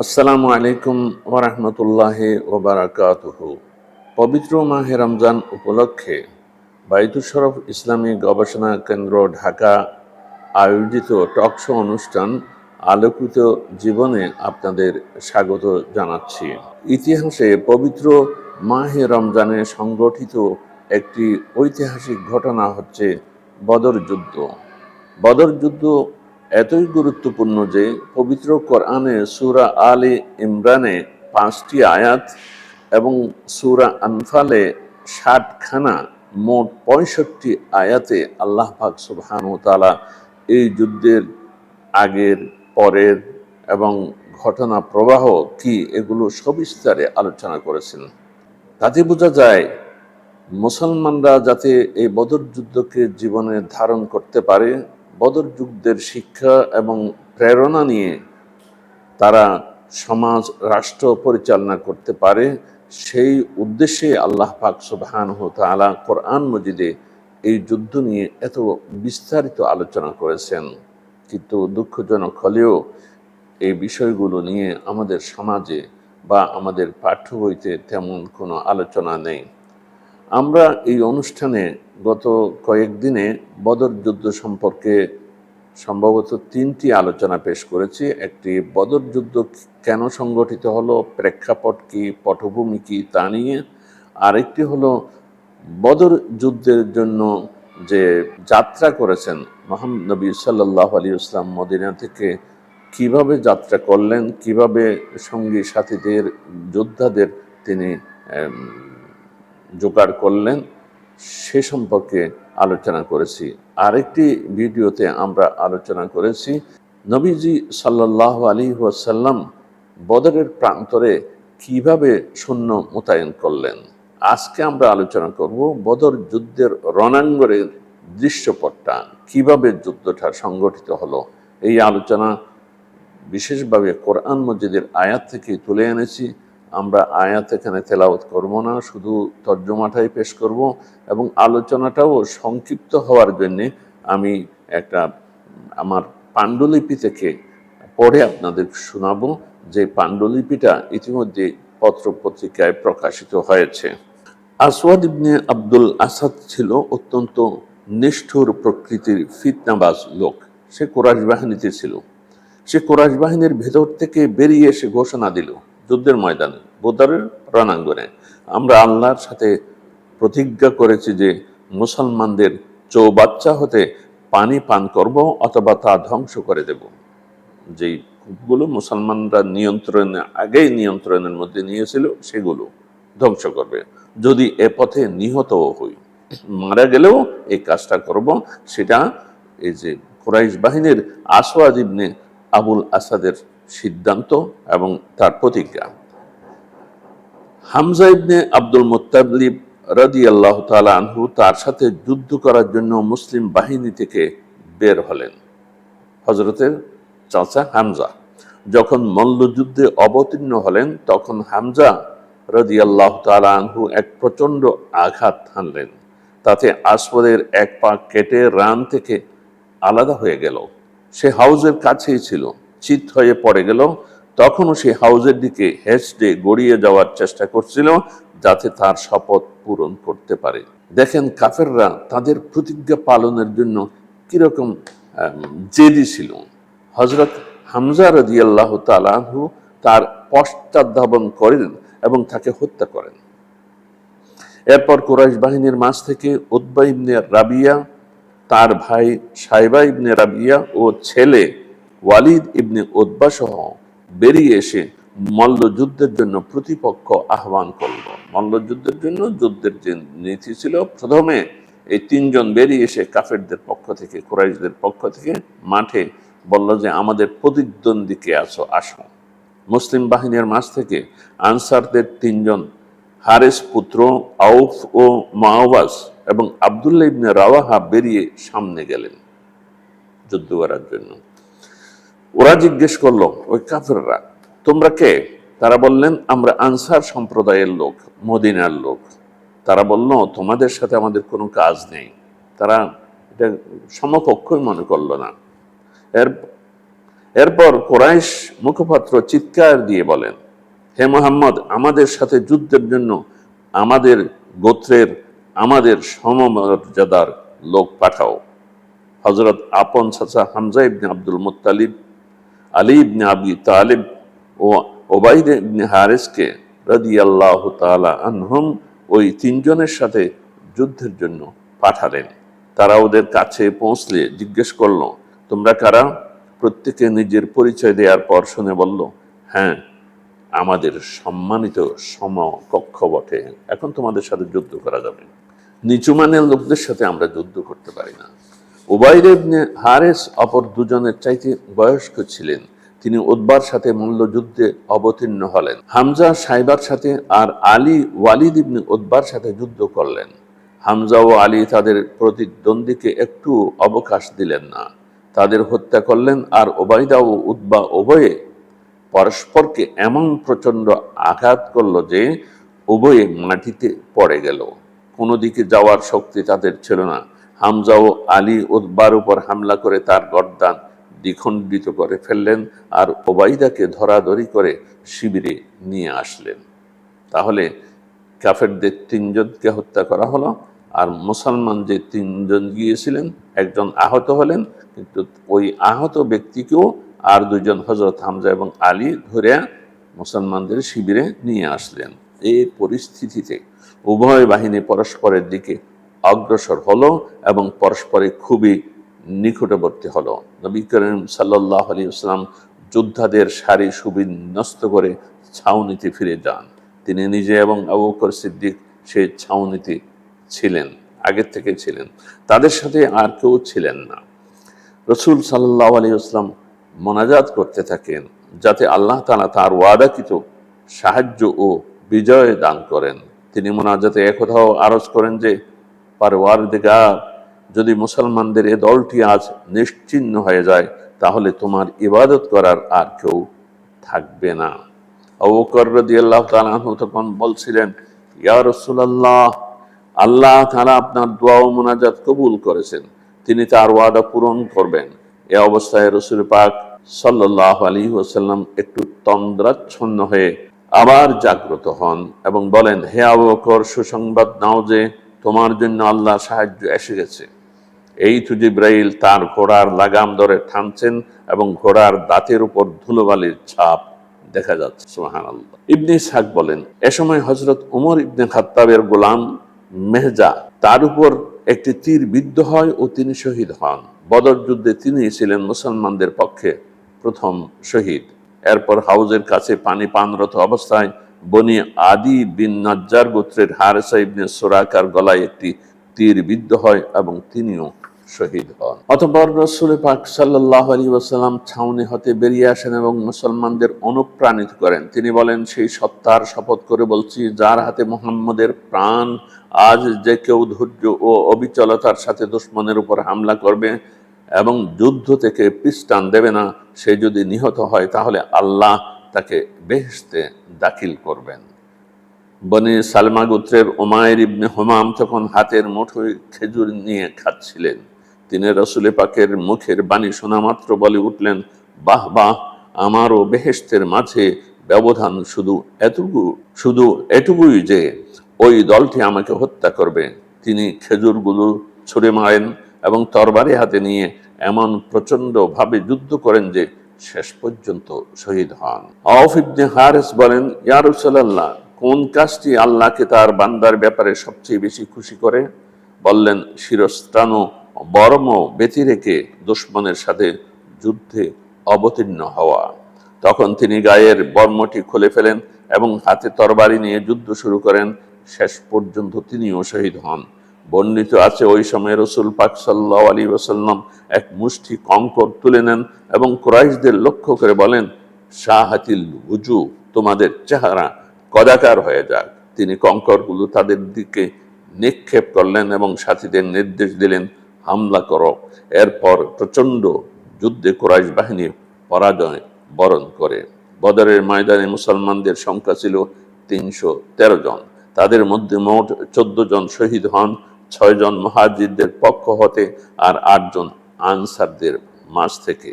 আসসালামু আলাইকুম ওরহমতুল্লাহি ওবারাকাতুহু। পবিত্র মাহে রমজান উপলক্ষে বাইতুল শরফ ইসলামী গবেষণা কেন্দ্র ঢাকা আয়োজিত টকশো অনুষ্ঠান আলোকিত জীবনে আপনাদের স্বাগত জানাচ্ছি। ইতিহাসে পবিত্র মাহে রমজানে সংগঠিত একটি ঐতিহাসিক ঘটনা হচ্ছে বদর যুদ্ধ। বদর যুদ্ধ এতই গুরুত্বপূর্ণ যে পবিত্র কোরআনে সূরা আলে ইমরানে 5টি আয়াত এবং সূরা আনফালে 60খানা, মোট 65 আয়াতে আল্লাহ পাক সুবহানাহু ওয়া তাআলা এই যুদ্ধের আগের, পরের এবং ঘটনা প্রবাহ কি এগুলো সবিস্তারে আলোচনা করেছেন। তাতে বোঝা যায় মুসলমানরা যাতে এই বদর যুদ্ধকে জীবনে ধারণ করতে পারে, বদর যুদ্ধের শিক্ষা এবং প্রেরণা নিয়ে তারা সমাজ রাষ্ট্র পরিচালনা করতে পারে, সেই উদ্দেশ্যে আল্লাহ পাক সুবহানাহু ওয়া তাআলা কোরআন মজিদে এই যুদ্ধ নিয়ে এত বিস্তারিত আলোচনা করেছেন। কিন্তু দুঃখজনক হলেও এই বিষয়গুলো নিয়ে আমাদের সমাজে বা আমাদের পাঠ্য বইতে তেমন কোনো আলোচনা নেই। আমরা এই অনুষ্ঠানে গত কয়েকদিনে বদর যুদ্ধ সম্পর্কে সম্ভবত 3টি আলোচনা পেশ করেছি। একটি বদর যুদ্ধ কেন সংগঠিত হলো, প্রেক্ষাপট কি, পটভূমি কি তা নিয়ে। আরেকটি হলো বদর যুদ্ধের জন্য যে যাত্রা করেছেন মুহাম্মদ নবী সাল্লাল্লাহু আলাইহি ওয়াসাল্লাম, মদিনা থেকে কিভাবে যাত্রা করলেন, কিভাবে সঙ্গী সাথীদের, যোদ্ধাদের তিনি জোগাড় করলেন, সে সম্পর্কে আলোচনা করেছি। আরেকটি ভিডিওতে আমরা আলোচনা করেছি নবীজি সাল্লাল্লাহু আলাইহি ওয়াসাল্লাম বদরের প্রান্তরে কিভাবে সৈন্য মোতায়েন করলেন। আজকে আমরা আলোচনা করব বদর যুদ্ধের রণাঙ্গনের দৃশ্যপটটা, কিভাবে যুদ্ধটা সংগঠিত হলো। এই আলোচনা বিশেষভাবে কোরআন মজিদের আয়াত থেকে তুলে এনেছি। আমরা আয়াত এখানে তেলাওয়াত করব না, শুধু তর্জমাটাই পেশ করব এবং আলোচনাটাও সংক্ষিপ্ত হওয়ার জন্যে আমি একটা আমার পাণ্ডুলিপি থেকে পড়ে আপনাদের শোনাবো, যে পাণ্ডুলিপিটা ইতিমধ্যে পত্র পত্রিকায় প্রকাশিত হয়েছে। আসওয়াদ ইবনে আব্দুল আসাদ ছিল অত্যন্ত নিষ্ঠুর প্রকৃতির ফিতনাবাজ লোক। সে কুরাইশ বাহিনীতে ছিল। সে কুরাইশ বাহিনীর ভেতর থেকে বেরিয়ে এসে ঘোষণা দিল যুদ্ধের ময়দানে, বদরের রণাঙ্গনে, আমরা আল্লাহর সাথে প্রতিজ্ঞা করেছি যে মুসলমানদের চৌবাচ্চা হতে পানি পান করব অথবা তা ধ্বংস করে দেব। যেই কূপগুলো মুসলমানরা আগেই নিয়ন্ত্রণের মধ্যে নিয়েছিল সেগুলো ধ্বংস করবে, যদি এ পথে নিহত হই, মারা গেলেও এই কাজটা করব। সেটা এই যে কুরাইশ বাহিনীর আসওয়াদ ইবনে আবুল আসাদের সিদ্ধান্ত এবং তার প্রতিজ্ঞা। হামজা ইবনে আব্দুল মুত্তালিব রাদিয়াল্লাহু তাআলা আনহু তার সাথে যুদ্ধ করার জন্য মুসলিম বাহিনী থেকে বের হলেন। হযরতের চাচা হামজা যখন মল্লযুদ্ধে অবতীর্ণ হলেন, তখন হামজা রাদিয়াল্লাহু তাআলা আনহু এক প্রচণ্ড আঘাত হানলেন। তাতে আসওয়াদের এক পা কেটে রান থেকে আলাদা হয়ে গেল। সে হাউজের কাছেই ছিল, চিত হয়ে পড়ে গেল। তখনও সে হাউজের দিকে হেঁচড়ে গড়িয়ে যাওয়ার চেষ্টা করছিল, যাতে তার শপথ পূরণ করতে পারে। দেখেন কাফেররা তাদের প্রতিজ্ঞা পালনের জন্য কিরকম জেদি ছিল। হযরত হামজা রাদিয়াল্লাহু তাআলা আনহু তার পশ্চাৎধাবন করেন এবং তাকে হত্যা করেন। এরপর কুরাইশ বাহিনীর মাঝ থেকে উতবা ইবনে রাবিয়া, তার ভাই সাইবা ইবনে রাবিয়া ও ছেলে ওয়ালিদ ইবনে উতবা সহ বেরিয়ে এসে মল্লযুদ্ধের জন্য প্রতিপক্ষ আহ্বান করল। মল্লযুদ্ধের জন্য যুদ্ধের যে নীতি ছিল, প্রথমে এই 3জন বেরিয়ে এসে কাফেরদের পক্ষ থেকে, কুরাইশদের পক্ষ থেকে মাঠে বলল যে আমাদের প্রতিদ্বন্দ্বীকে আসো। মুসলিম বাহিনীর মাঝ থেকে আনসারদের 3জন, হারেস পুত্র আউফ ও মুআওয়াজ এবং আব্দুল্লাহ ইবনে রাওয়াহা বেরিয়ে সামনে গেলেন যুদ্ধ করার জন্য। ওরা জিজ্ঞেস করলো, ওই কাফেররা, তোমরা কে? তারা বললেন, আমরা আনসার সম্প্রদায়ের লোক, মদিনার লোক। তারা বলল, তোমাদের সাথে আমাদের কোনো কাজ নেই। তারা এটা সমপক্ষই মনে করলো না। এরপর কুরাইশ মুখপাত্র চিৎকার দিয়ে বলেন, হে মুহাম্মদ, আমাদের সাথে যুদ্ধের জন্য আমাদের গোত্রের, আমাদের সমমর্যাদার লোক পাঠাও। হযরত আপন চাচা হামজা ইবনে আব্দুল মুত্তালিব, আলী ইবনে আবি তালিব ও ওবাইদ ইবনে হারিসকে রাদিয়াল্লাহু তাআলা আনহুম ওই তিনজনের সাথে যুদ্ধের জন্য পাঠালেন। তারা ওদের কাছে পৌঁছলে জিজ্ঞেস করলো, তোমরা কারা? প্রত্যেকে নিজের পরিচয় দেওয়ার পর শুনে বলল, হ্যাঁ, আমাদের সম্মানিত সমকক্ষ বটে, এখন তোমাদের সাথে যুদ্ধ করা যাবে। নিচু মানের লোকদের সাথে আমরা যুদ্ধ করতে পারি না। উবাইদ ইবনে হারিস অপর দুজনের চাইতে বয়স্ক ছিলেন। তিনি উতবার সাথে মল্লযুদ্ধে অবতীর্ণ হলেন। হামজা সাইবার সাথে আর আলী ওয়ালিদ ইবনে উতবার সাথে যুদ্ধ করলেন। হামজা ও আলী তাদের প্রতিদ্বন্দ্বীকে একটু অবকাশ দিলেন না, তাদের হত্যা করলেন। আর ওবাইদা ও উতবা উভয়ে পরস্পরকে এমন প্রচন্ড আঘাত করল যে উভয়ে মাটিতে পড়ে গেল। কোনো দিকে যাওয়ার শক্তি তাদের ছিল না। হামজা ও আলী উতবার উপর হামলা করে তার গর্দান দ্বিখণ্ডিত করে ফেললেন আর ওবাইদাকে ধরাধরি করে শিবিরে নিয়ে আসলেন। তাহলে কাফেরদের তিনজনকে হত্যা করা হলো, আর মুসলমান যে তিনজন গিয়েছিলেন একজন আহত হলেন, কিন্তু ওই আহত ব্যক্তিকেও আর দুজন হযরত হামজা এবং আলী ধরে মুসলমানদের শিবিরে নিয়ে আসলেন। এই পরিস্থিতিতে উভয় বাহিনী পরস্পরের দিকে অগ্রসর হলো এবং পরস্পরে খুবই নিকটবর্তী হলো। নবী করিম সাল্লাল্লাহু আলাইহি ওয়াসাল্লাম যোদ্ধাদের সারি সুবিন্যস্ত করে ছাউনিতে ফিরে যান। তিনি নিজে এবং আবু বকর সিদ্দিক সেই ছাউনিতে ছিলেন, আগের থেকে ছিলেন, তাদের সাথে আর কেউ ছিলেন না। রসুল সাল্লাল্লাহু আলাইহি ওয়াসাল্লাম মোনাজাত করতে থাকেন যাতে আল্লাহ তাআলা তার ওয়াদাকৃত সাহায্য ও বিজয় দান করেন। তিনি মোনাজাতে একথাও আরজ করেন যে, পারওয়ারদিগার, যদি মুসলমানদের এ দলটি আজ নিশ্চিহ্ন হয়ে যায় তাহলে তোমার ইবাদত করার আর কেউ থাকবে না। আবু বকর রাদিয়াল্লাহু তাআলা আনহু তখন বলছিলেন, ইয়া রাসূলুল্লাহ, আল্লাহ তাআলা আপনার দোয়া ও মুনাজাত কবুল করেছেন, তিনি তার ওয়াদা পূরণ করবেন। এ অবস্থায় রাসূল পাক সাল্লাল্লাহু আলাইহি ওয়াসাল্লাম একটু তন্দ্রাচ্ছন্ন হয়ে আবার জাগ্রত হন এবং বলেন, হে আবু বকর, সুসংবাদ নাও যে তোমার জন্য আল্লাহর সাহায্য এসে গেছে। এই তো জিবরাইল তার ঘোড়ার লাগাম ধরে টানছেন এবং ঘোড়ার দাঁতের উপর ধুলোবালির ছাপ দেখা যাচ্ছে। সুবহানাল্লাহ। ইবনে ইসহাক বলেন, এ সময় হযরত ওমর ইবনে খাত্তাবের গোলাম মেহজা তার উপর একটি তীর বিদ্ধ হয় ও তিনি শহীদ হন। বদর যুদ্ধে তিনি ছিলেন মুসলমানদের পক্ষে প্রথম শহীদ। এরপর হাউজের কাছে পানি পানরত অবস্থায় বনি আদি বিন নাজ্জার গোত্রের হারেসা ইবনে সুরাকার গলায় একটি তীর বিদ্ধ হয় এবং তিনিও শহীদ হন। অতঃপর রাসূল পাক সাল্লাল্লাহু আলাইহি ওয়াসাল্লাম ছাউনি হতে বেরিয়ে আসেন এবং মুসলমানদের অনুপ্রাণিত করেন। তিনি বলেন, সেই সত্তার শপথ করে বলছি যার হাতে মুহাম্মদের প্রাণ, আজ যে কেউ ধৈর্য ও অবিচলতার সাথে দুশমনের উপর হামলা করবে এবং যুদ্ধ থেকে পিছটান দেবে না, সে যদি নিহত হয় তাহলে আল্লাহ তাকে বেহেশতে দাখিল করবেন। বনি সালমা গোত্রের উমাইর ইবনে হুমাম তখন হাতের মুঠোয় খেজুর নিয়ে খাচ্ছিলেন। তিনি রাসূল পাকের মুখের বাণী শোনা মাত্র বলে উঠলেন, বাহ বাহ, আমারও বেহেশতের মাঝে ব্যবধান শুধু এটুকুই যে ওই দলটি আমাকে হত্যা করবে। তিনি খেজুরগুলো ছুঁড়ে মারেন এবং তরবারি হাতে নিয়ে এমন প্রচন্ড ভাবে যুদ্ধ করেন যে শেষ পর্যন্ত শহীদ হন। আওফ ইবনে হারিস বলেন, ইয়া রাসূলুল্লাহ, কোন কাজটি আল্লাহকে তার বান্দার ব্যাপারে সবচেয়ে বেশি খুশি করে? বললেন, শিরস্ত্রাণ বর্ম ব্যতি রেখে দুশমনের সাথে যুদ্ধে অবতীর্ণ হওয়া। তখন তিনি গায়ের বর্মটি খুলে ফেলেন এবং হাতে তরবারি নিয়ে যুদ্ধ শুরু করেন। শেষ পর্যন্ত তিনিও শহীদ হন। বর্ণিত আছে, ওই সময় রাসূল পাক সাল্লাল্লাহু আলাইহি ওয়াসাল্লাম এক মুষ্টি কঙ্কর তুলে নেন এবং কুরাইশদের লক্ষ্য করে বলেন, শাহাতিল উজু, তোমাদের চেহারা কদাকার হয়ে যাক। তিনি কঙ্করগুলো তাদের দিকে নিক্ষেপ করলেন এবং সাথীদের নির্দেশ দিলেন, হামলা করো। এরপর প্রচন্ড যুদ্ধে কুরাইশ বাহিনী পরাজয় বরণ করে। বদরের ময়দানে মুসলমানদের সংখ্যা ছিল ৩১৩ জন। তাদের মধ্যে মোট ১৪ জন শহীদ হন, ৬ জন মুহাজিরদের পক্ষ হতে আর ৮ জন আনসারদের মাঝ থেকে।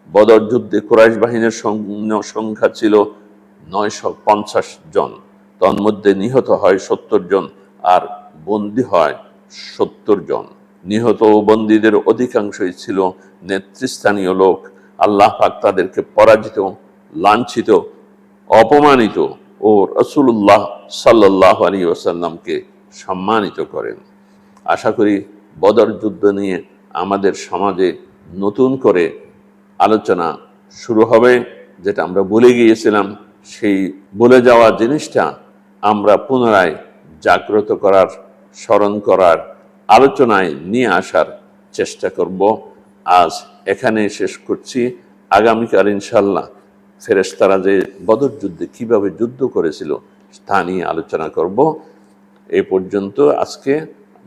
বদর যুদ্ধে কুরাইশ বাহিনীর সৈন্য সংখ্যা ছিল 950 জন, তন্মধ্যে নিহত হয় 70 জন আর বন্দী হয় 70 জন। নিহত ও বন্দীদের অধিকাংশই ছিল নেতৃস্থানীয় লোক। আল্লাহ পাক তাদেরকে পরাজিত, লাঞ্ছিত, অপমানিত ও রাসূলুল্লাহ সাল্লাল্লাহু আলাইহি ওয়াসাল্লামকে সম্মানিত করেন। আশা করি বদর যুদ্ধ নিয়ে আমাদের সমাজে নতুন করে আলোচনা শুরু হবে, যেটা আমরা ভুলে গিয়েছিলাম। সেই ভুলে যাওয়া জিনিসটা আমরা পুনরায় জাগ্রত করার, স্মরণ করার, আলোচনায় নিয়ে আসার চেষ্টা করব। আজ এখানে শেষ করছি। আগামীকাল ইনশাল্লাহ ফেরেশতারা যে বদর যুদ্ধে কিভাবে যুদ্ধ করেছিল তা নিয়ে আলোচনা করব। এই পর্যন্ত আজকে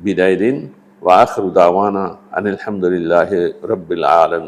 বিদায় দিন। ওয়া আখিরু দাওয়ানা আনিল হামদুলিল্লাহি রাব্বিল আলামিন।